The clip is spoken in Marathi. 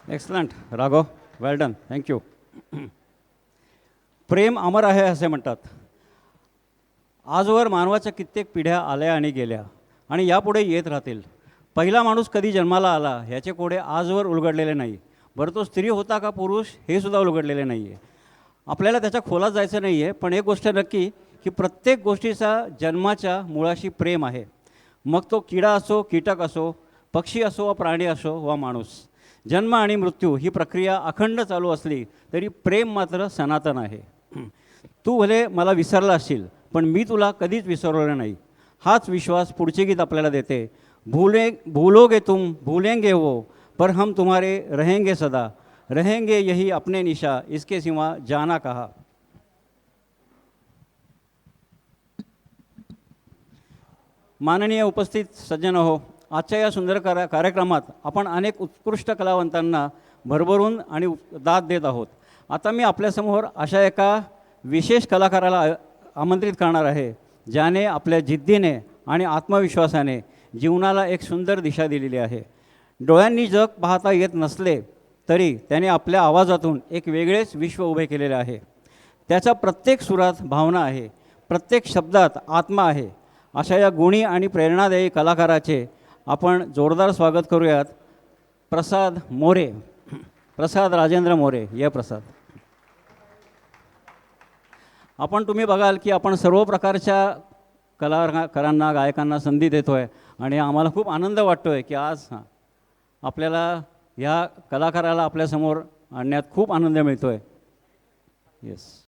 एक्सलंट राघव, वेल डन, थँक्यू. प्रेम अमर आहे असे म्हणतात. आजवर मानवाच्या कित्येक पिढ्या आल्या आणि गेल्या आणि यापुढे येत राहतील. पहिला माणूस कधी जन्माला आला ह्याचे कोडे आजवर उलगडलेले नाही. बरं, तो स्त्री होता का पुरुष हे सुद्धा उलगडलेले नाही आहे. आपल्याला त्याच्या खोलात जायचं नाही आहे, पण एक गोष्ट नक्की की प्रत्येक गोष्टीचा जन्माच्या मुळाशी प्रेम आहे. मग तो किडा असो, कीटक असो, पक्षी असो वा प्राणी असो वा माणूस. जन्म आणि मृत्यू ही प्रक्रिया अखंड चालू असली तरी प्रेम मात्र सनातन आहे. तू भले मला विसरला असशील, पण मी तुला कधीच विसरलेलं नाही. हाच विश्वास पुढचे गीत आपल्याला देते. भूलोगे तुम भूलेंगे वो, पर हम तुम्हारे रहेंगे सदा. रहेंगे यही अपने निशा, इसके सिवा जाना कहा. माननीय उपस्थित सज्जन हो, आजच्या या सुंदर कार्यक्रमात आपण अनेक उत्कृष्ट कलावंतांना भरभरून आणि दाद देत आहोत. आता मी आपल्यासमोर अशा एका विशेष कलाकाराला आमंत्रित करणार आहे, ज्याने आपल्या जिद्दीने आणि आत्मविश्वासाने जीवनाला एक सुंदर दिशा दिलेली आहे. डोळ्यांनी जग पाहता येत नसले तरी त्याने आपल्या आवाजातून एक वेगळेच विश्व उभे केलेले आहे. त्याच्या प्रत्येक सुरात भावना आहे, प्रत्येक शब्दात आत्मा आहे. अशा या गुणी आणि प्रेरणादायी कलाकाराचे आपण जोरदार स्वागत करूयात. प्रसाद मोरे, प्रसाद राजेंद्र मोरे. या प्रसाद. तुम्ही बघाल की आपण सर्व प्रकारच्या कलाकारांना, गायकांना संधी देतो आहे आणि आम्हाला खूप आनंद वाटतो आहे की आज आपल्याला ह्या कलाकाराला आपल्यासमोर आणण्यात खूप आनंद मिळतो आहे. येस.